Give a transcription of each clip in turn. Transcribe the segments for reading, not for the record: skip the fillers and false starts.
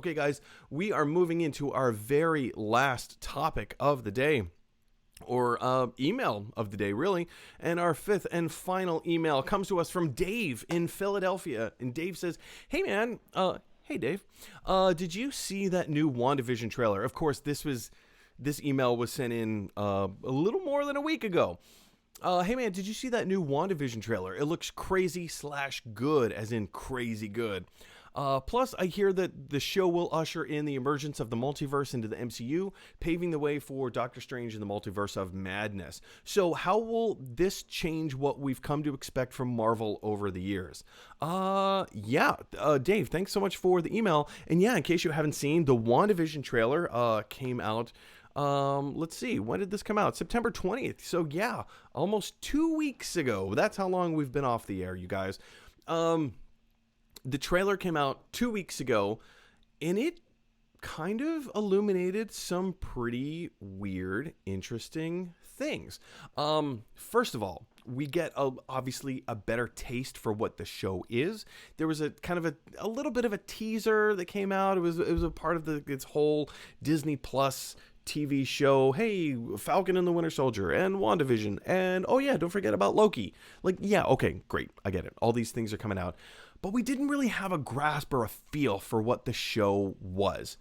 Okay, guys, we are moving into our very last topic of the day, or email of the day, really. And our fifth and final email comes to us from Dave in Philadelphia. And Dave says, hey, man, hey, Dave, did you see that new WandaVision trailer? Of course, this email was sent in a little more than a week ago. Hey, man, did you see that new WandaVision trailer? It looks crazy/good, as in crazy good. Plus, I hear that the show will usher in the emergence of the multiverse into the MCU, paving the way for Doctor Strange in the Multiverse of Madness. So how will this change what we've come to expect from Marvel over the years? Dave, thanks so much for the email. And yeah, in case you haven't seen, the WandaVision trailer came out. Let's see, when did this come out? September 20th. So yeah, almost 2 weeks ago. That's how long we've been off the air, you guys. The trailer came out 2 weeks ago, and it kind of illuminated some pretty weird, interesting things. First of all, we get obviously a better taste for what the show is. There was a kind of a little bit of a teaser that came out. It was a part of its whole Disney Plus TV show. Hey, Falcon and the Winter Soldier and WandaVision, and oh yeah, don't forget about Loki. Like, yeah, okay, great, I get it. All these things are coming out. But we didn't really have a grasp or a feel for what the show was.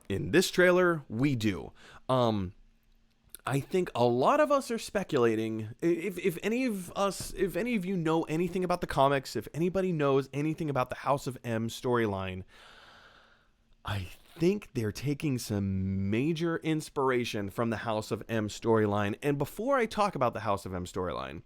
In this trailer, we do. I think a lot of us are speculating. If any of you know anything about the comics, if anybody knows anything about the House of M storyline, I think they're taking some major inspiration from the House of M storyline. And before I talk about the House of M storyline,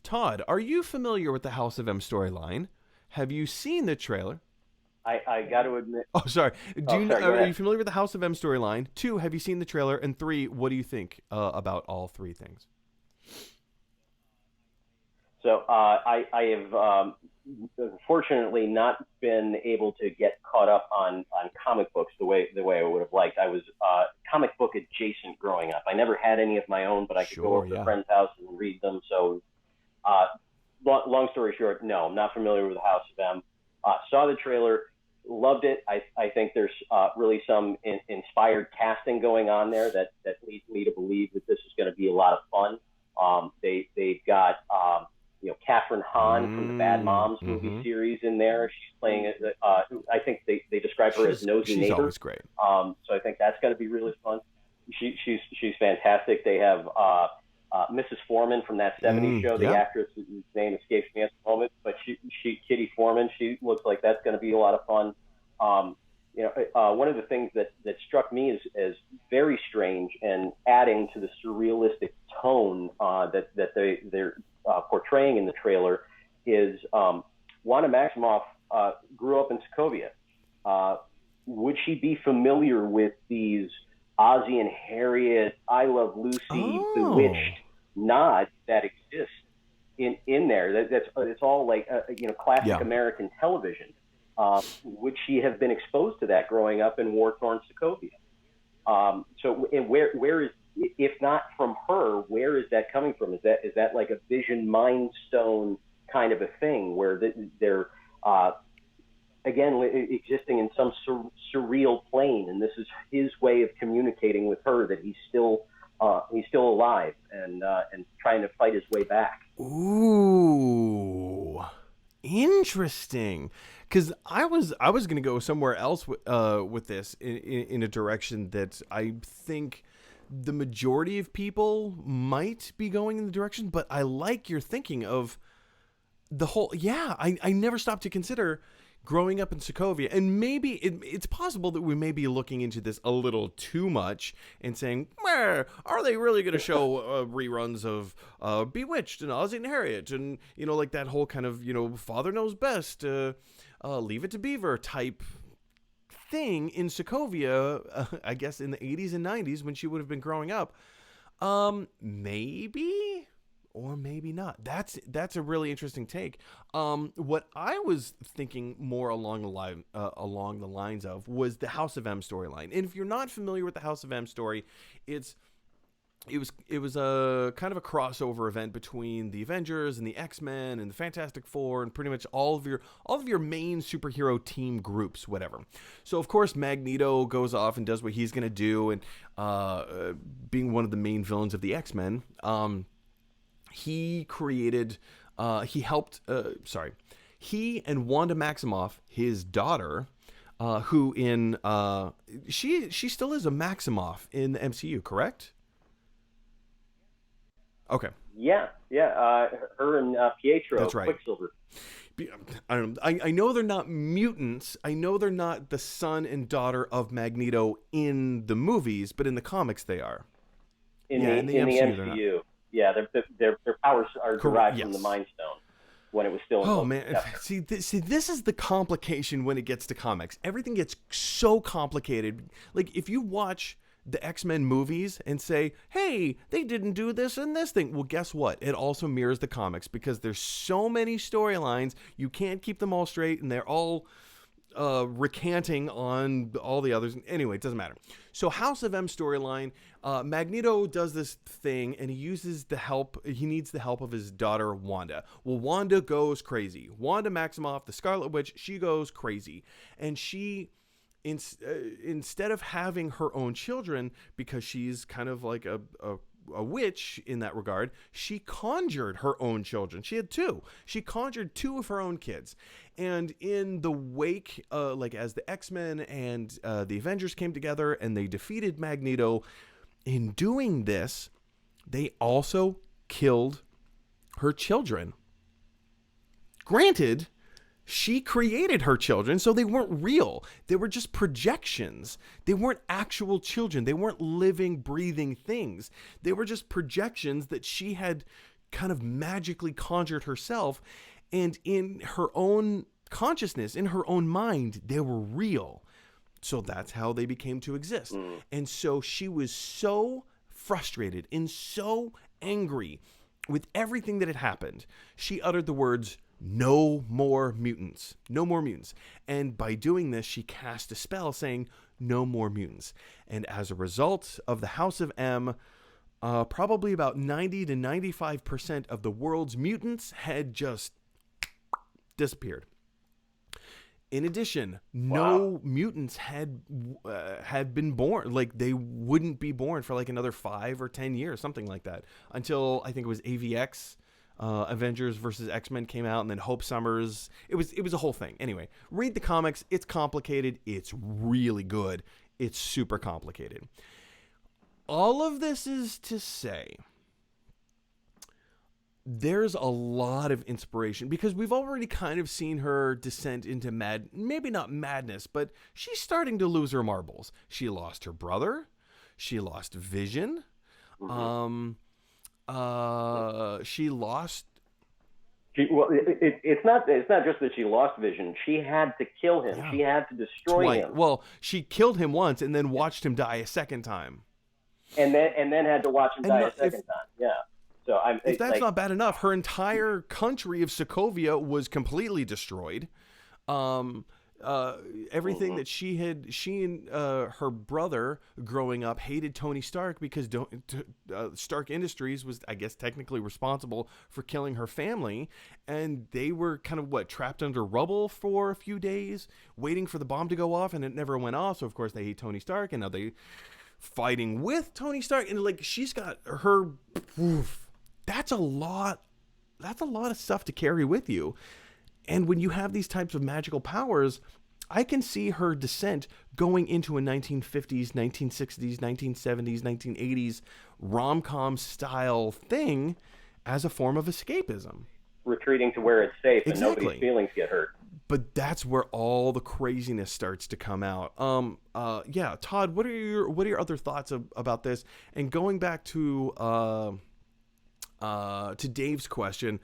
Todd, are you familiar with the House of M storyline? Have you seen the trailer? I got to admit. Oh, sorry. Are you familiar with the House of M storyline? 2, have you seen the trailer? And 3, what do you think about all 3 things? So I have unfortunately not been able to get caught up on comic books the way I would have liked. I was comic book adjacent growing up. I never had any of my own, but I could go over to a friend's house and read them. So long story short, no, I'm not familiar with the House of M. Saw the trailer, loved it. I think there's really some inspired casting going on there that leads me to believe that this is going to be a lot of fun. They've got Catherine Hahn from the Bad Moms movie series in there. She's playing I think they describe her as nosy neighbor. She's always great. So I think that's going to be really fun. She's fantastic. They have Mrs. Foreman from that '70s show. The actress whose name escapes me at the moment, but she Kitty Foreman. She looks like that's going to be a lot of fun. One of the things that struck me as very strange and adding to the surrealistic tone that they're portraying in the trailer is Wanda Maximoff grew up in Sokovia. Would she be familiar with these Ozzie and Harriet, I Love Lucy, Bewitched nods that exist in there? It's all like classic American television. Would she have been exposed to that growing up in war-torn Sokovia? And where is, if not from her, where is that coming from? Is that like a Vision Mind Stone kind of a thing where they're again existing in some surreal plane, and this is his way of communicating with her that he's still alive and trying to fight his way back. Ooh, interesting. Because I was going to go somewhere else with this in a direction that I think the majority of people might be going in the direction, but I like your thinking of the whole. Yeah, I never stopped to consider growing up in Sokovia, and maybe it's possible that we may be looking into this a little too much and saying, are they really going to show reruns of Bewitched and Ozzie and Harriet and like that whole kind of Father Knows Best, Leave It to Beaver type thing in Sokovia, I guess in the 80s and 90s when she would have been growing up. Maybe or maybe not. That's a really interesting take. What I was thinking more along the lines of was the House of M storyline. And if you're not familiar with the House of M story, it's it was a kind of a crossover event between the Avengers and the X-Men and the Fantastic Four and pretty much all of your main superhero team groups, whatever. So of course Magneto goes off and does what he's gonna do, and being one of the main villains of the X-Men, he created, he helped. He and Wanda Maximoff, his daughter, who in she still is a Maximoff in the MCU, correct? Okay. Yeah. Her and Pietro. That's right. Quicksilver. I know they're not mutants. I know they're not the son and daughter of Magneto in the movies, but in the comics they are. In the MCU, yeah, their powers are derived from the Mind Stone when it was still. Oh man, see, this is the complication when it gets to comics. Everything gets so complicated. Like if you watch the X-Men movies and say, hey, they didn't do this and this thing. Well, guess what? It also mirrors the comics because there's so many storylines. You can't keep them all straight, and they're all recanting on all the others. Anyway, it doesn't matter. So House of M storyline, Magneto does this thing, and he needs the help of his daughter, Wanda. Well, Wanda goes crazy. Wanda Maximoff, the Scarlet Witch, she goes crazy. And she... instead of having her own children, because she's kind of like a witch in that regard, she conjured her own children. She had two. She conjured two of her own kids. And in the wake, like as the X-Men and the Avengers came together and they defeated Magneto, in doing this, they also killed her children. Granted, she created her children, so they weren't real. They were just projections. They weren't actual children. They weren't living, breathing things. They were just projections that she had kind of magically conjured herself. And in her own consciousness, in her own mind, they were real. So that's how they became to exist. And so she was so frustrated and so angry with everything that had happened. She uttered the words, "No more mutants. No more mutants." And by doing this, she cast a spell saying, "No more mutants." And as a result of the House of M, probably about 90 to 95% of the world's mutants had just disappeared. In addition, no mutants had been born. Like, they wouldn't be born for like another 5 or 10 years, something like that, until I think it was AVX. Avengers versus X-Men came out, and then Hope Summers. It was a whole thing. Anyway, read the comics. It's complicated. It's really good. It's super complicated. All of this is to say, there's a lot of inspiration because we've already kind of seen her descent into maybe not madness, but she's starting to lose her marbles. She lost her brother. She lost Vision. Mm-hmm. She lost. It's not just that she lost Vision. She had to kill him. Yeah. She had to destroy him. Well, she killed him once and then watched him die a second time. And then had to watch him die a second time. Yeah. So if that's not bad enough, her entire country of Sokovia was completely destroyed. Everything that she and her brother growing up hated Tony Stark because Stark Industries was, I guess, technically responsible for killing her family, and they were kind of trapped under rubble for a few days waiting for the bomb to go off, and it never went off. So of course they hate Tony Stark, and now they fighting with Tony Stark, and like she's got her. That's a lot of stuff to carry with you. And when you have these types of magical powers, I can see her descent going into a 1950s, 1960s, 1970s, 1980s rom-com style thing as a form of escapism. Retreating to where it's safe and nobody's feelings get hurt. But that's where all the craziness starts to come out. Yeah, Todd, what are your other thoughts about this? And going back to Dave's question,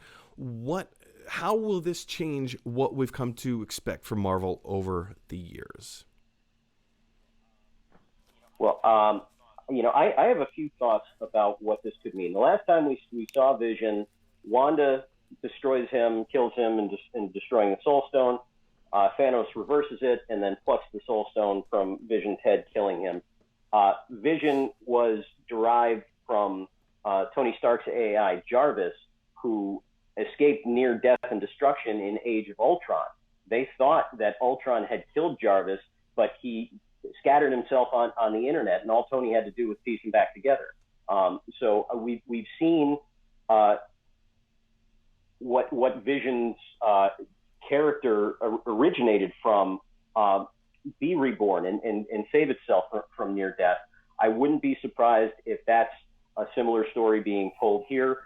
how will this change what we've come to expect from Marvel over the years? Well, I have a few thoughts about what this could mean. The last time we saw Vision, Wanda destroys him, kills him, and destroying the Soul Stone. Thanos reverses it and then plucks the Soul Stone from Vision's head, killing him. Vision was derived from Tony Stark's AI, Jarvis, who escaped near death and destruction in Age of Ultron. They thought that Ultron had killed Jarvis, but he scattered himself on the internet, and all Tony had to do was piece him back together. So we've seen what Vision's character originated from be reborn and save itself from near death. I wouldn't be surprised if that's a similar story being told here,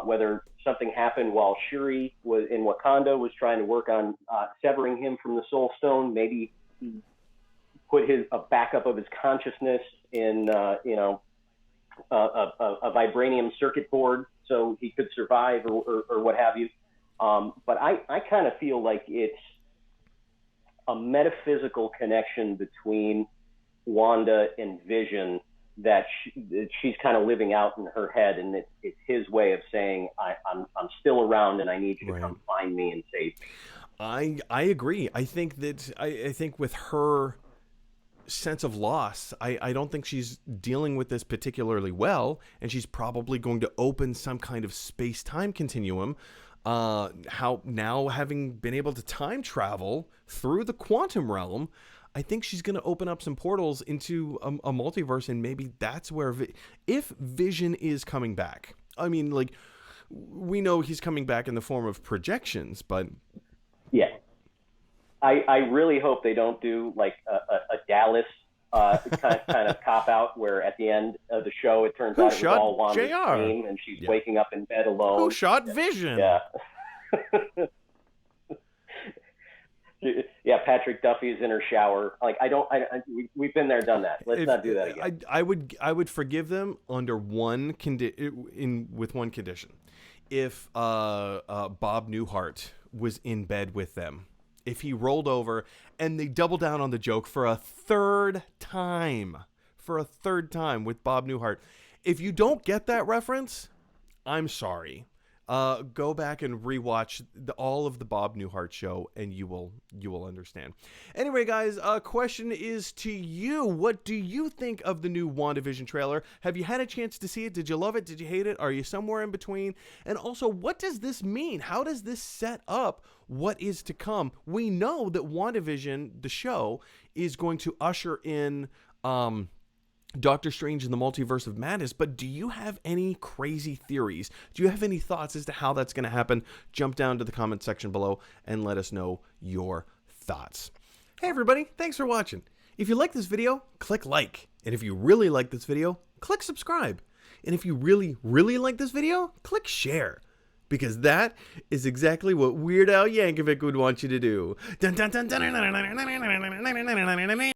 whether something happened while Shuri was in Wakanda, was trying to work on severing him from the Soul Stone. Maybe he put a backup of his consciousness in, a vibranium circuit board so he could survive or what have you. But I kind of feel like it's a metaphysical connection between Wanda and Vision that she's kind of living out in her head, and it's his way of saying, I'm still around and I need you to come find me and save me. I agree. I think that I think with her sense of loss, I don't think she's dealing with this particularly well, and she's probably going to open some kind of space-time continuum. How now, having been able to time travel through the quantum realm, I think she's going to open up some portals into a multiverse, and maybe that's where if Vision is coming back. I mean, like, we know he's coming back in the form of projections, but yeah, I really hope they don't do like a Dallas kind of cop out where at the end of the show it turns out it was all Wanda's dream and she's waking up in bed alone. Who shot Vision? Yeah. Yeah, Patrick Duffy is in her shower. Like, we've been there, done that. Let's not do that again. I would forgive them under one with one condition. If Bob Newhart was in bed with them, if he rolled over and they double down on the joke for a third time with Bob Newhart. If you don't get that reference, I'm sorry. Go back and rewatch all of the Bob Newhart show, and you will understand. Anyway, guys, question is to you. What do you think of the new WandaVision trailer? Have you had a chance to see it? Did you love it? Did you hate it? Are you somewhere in between? And also, what does this mean? How does this set up what is to come? We know that WandaVision, the show, is going to usher in Doctor Strange in the Multiverse of Madness, but do you have any crazy theories? Do you have any thoughts as to how that's going to happen? Jump down to the comment section below and let us know your thoughts. Hey everybody, thanks for watching. If you like this video, click like. And if you really like this video, click subscribe. And if you really, really like this video, click share. Because that is exactly what Weird Al Yankovic would want you to do. Dun, dun, dun, dun, dun, dun, dun, dun, dun, dun, dun, dun, dun, dun, dun.